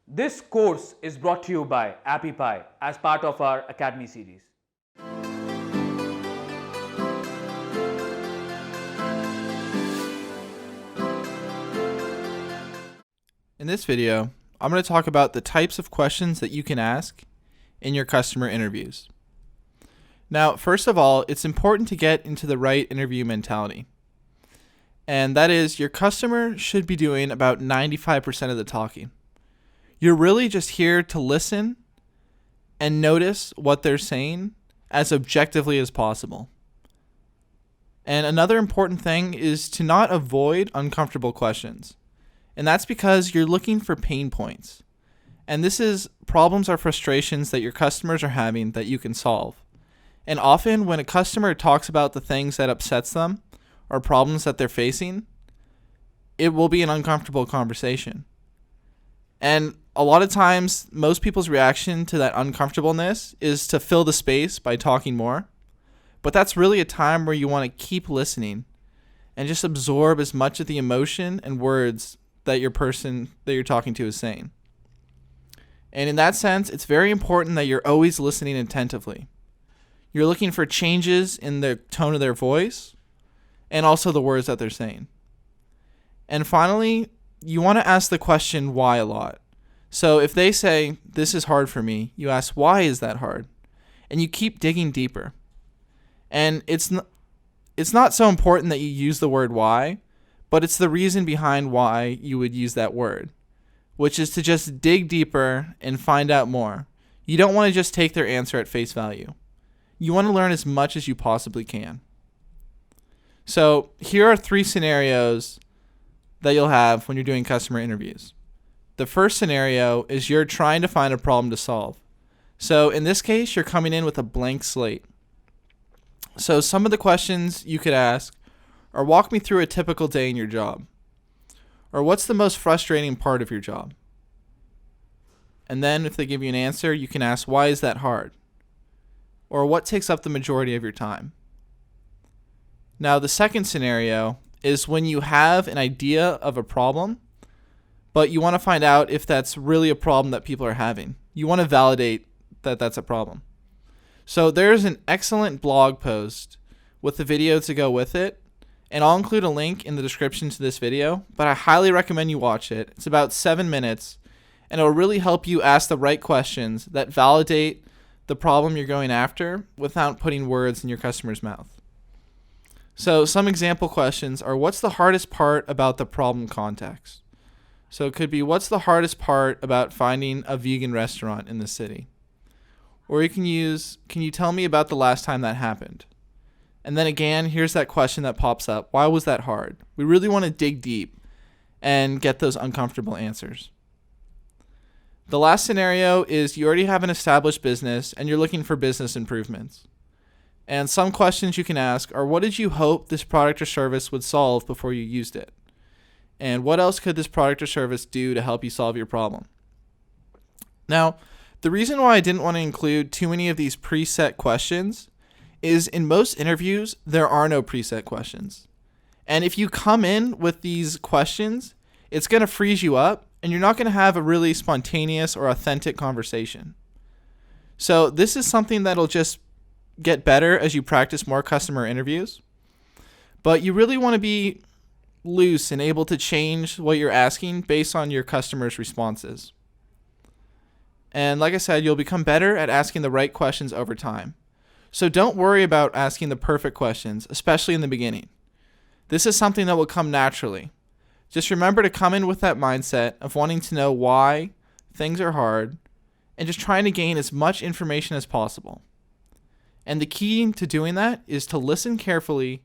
This course is brought to you by Appy Pie as part of our Academy series. In this video, I'm going to talk about the types of questions that you can ask in your customer interviews. Now, first of all, it's important to get into the right interview mentality. And that is, your customer should be doing about 95% of the talking. You're really just here to listen and notice what they're saying as objectively as possible. And another important thing is to not avoid uncomfortable questions. And that's because you're looking for pain points. And this is problems or frustrations that your customers are having that you can solve. And often when a customer talks about the things that upsets them or problems that they're facing, it will be an uncomfortable conversation. And a lot of times, most people's reaction to that uncomfortableness is to fill the space by talking more. But that's really a time where you want to keep listening and just absorb as much of the emotion and words that your person that you're talking to is saying. And in that sense, it's very important that you're always listening attentively. You're looking for changes in the tone of their voice and also the words that they're saying. And finally, you want to ask the question why a lot. So if they say, "This is hard for me," you ask, "Why is that hard?" And you keep digging deeper. And it's not so important that you use the word why, but it's the reason behind why you would use that word, which is to just dig deeper and find out more. You don't want to just take their answer at face value. You want to learn as much as you possibly can. So here are 3 scenarios that you'll have when you're doing customer interviews. The first scenario is you're trying to find a problem to solve. So in this case, you're coming in with a blank slate. So some of the questions you could ask are, walk me through a typical day in your job. Or what's the most frustrating part of your job? And then if they give you an answer, you can ask, why is that hard? Or what takes up the majority of your time? Now, the second scenario is when you have an idea of a problem, but you want to find out if that's really a problem that people are having. You want to validate that that's a problem. So there's an excellent blog post with the video to go with it, and I'll include a link in the description to this video, but I highly recommend you watch it. It's about 7 minutes, and it'll really help you ask the right questions that validate the problem you're going after without putting words in your customer's mouth. So some example questions are, what's the hardest part about the problem context? So it could be, what's the hardest part about finding a vegan restaurant in the city? Or you can use, can you tell me about the last time that happened? And then again, here's that question that pops up. Why was that hard? We really want to dig deep and get those uncomfortable answers. The last scenario is you already have an established business and you're looking for business improvements. And some questions you can ask are, what did you hope this product or service would solve before you used it? And what else could this product or service do to help you solve your problem? Now, the reason why I didn't want to include too many of these preset questions is in most interviews, there are no preset questions. And if you come in with these questions, it's going to freeze you up and you're not going to have a really spontaneous or authentic conversation. So this is something that'll just get better as you practice more customer interviews. But you really want to be loose and able to change what you're asking based on your customers' responses. And like I said, you'll become better at asking the right questions over time. So don't worry about asking the perfect questions, especially in the beginning. This is something that will come naturally. Just remember to come in with that mindset of wanting to know why things are hard and just trying to gain as much information as possible. And the key to doing that is to listen carefully